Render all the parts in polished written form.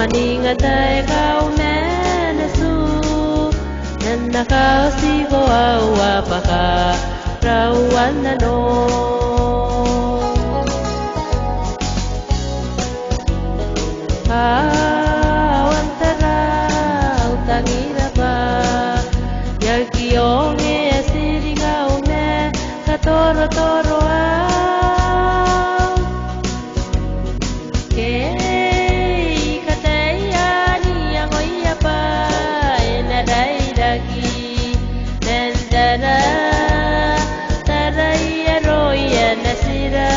Maninga tae kau nena su Nena kau sigo au apaka Rauana no Awantara utangira pa Yaki onge asiri ngau ne Katoro toro au Kei kateia ni angoia pa Ena dairaki Nendara Taraia roia nasira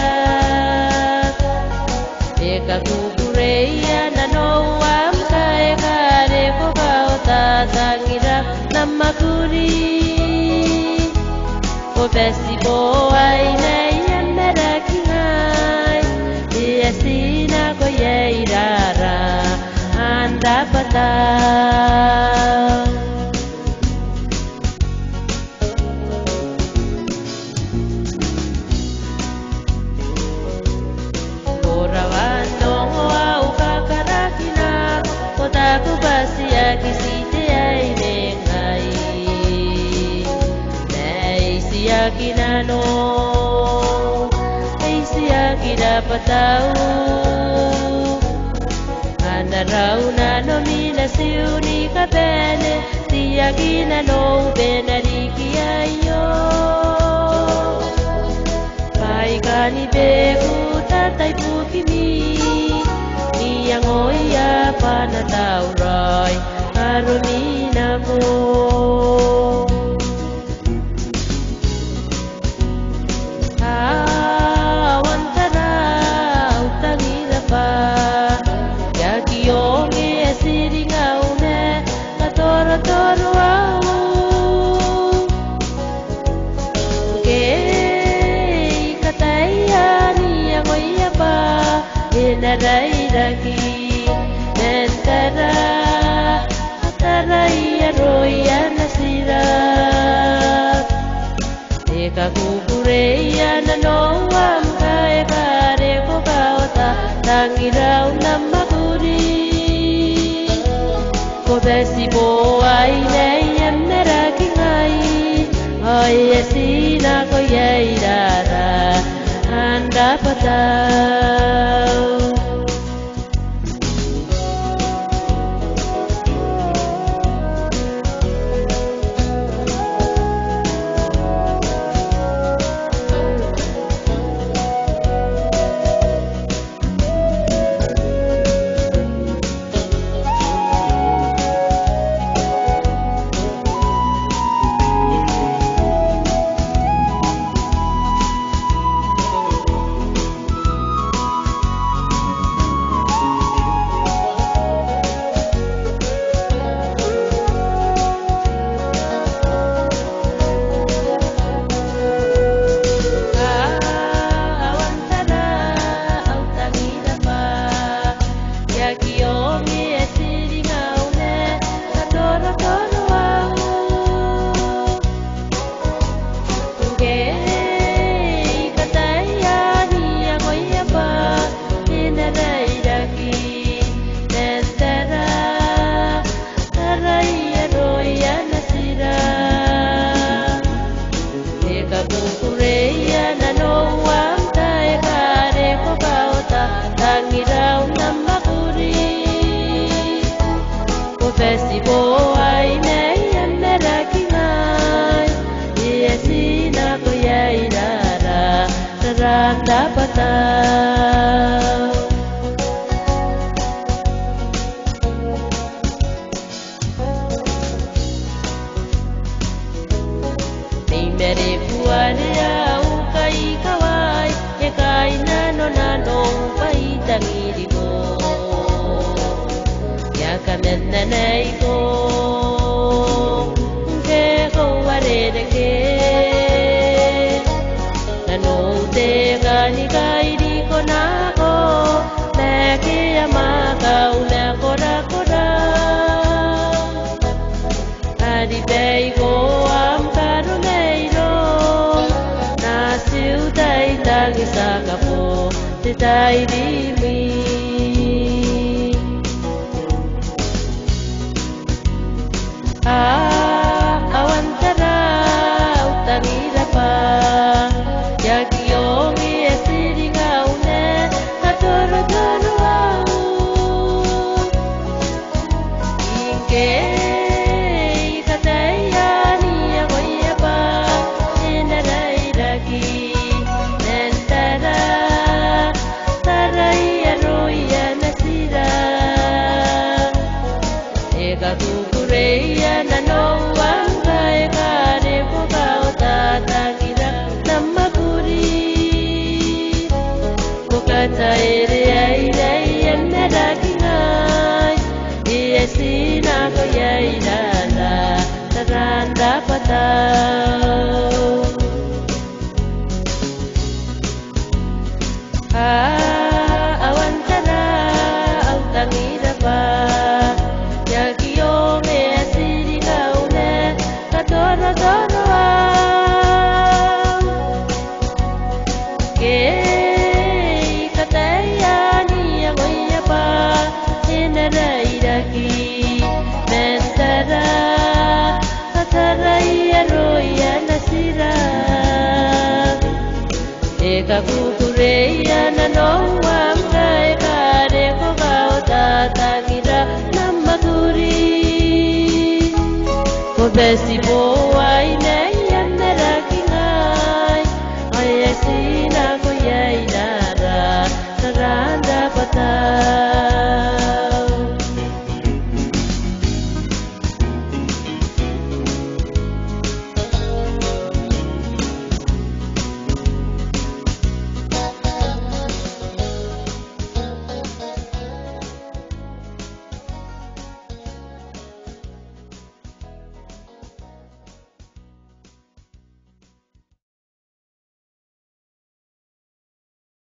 Eka kukureia na no amka eka reko kauta tangira namakuri O besi bo ai nei emera kingai Ia sina ko yeirara anda patau Aku pasti akisite ai nengai Nei siakinano Nei siakira patau Anarauna no mina siuni kapene Siakinano benariki ayo Pai kani beku tatai pukimi Yang oia pana tau roi Arumina mo Awantara utangira pa Yaki onge asiri ngau ne Katoro toro au Kei kataya ni yang oia pa Inarairaki Nentara Ataraia roia nasira Eka kukureia na noam ka eka reko kauta Tangirau namakuri Ko besi bo ai nei emera kingai Oi esina ko yeirara Anda patau Kukureya na nongwang kay kare ko kao tatangira na maguri ko besi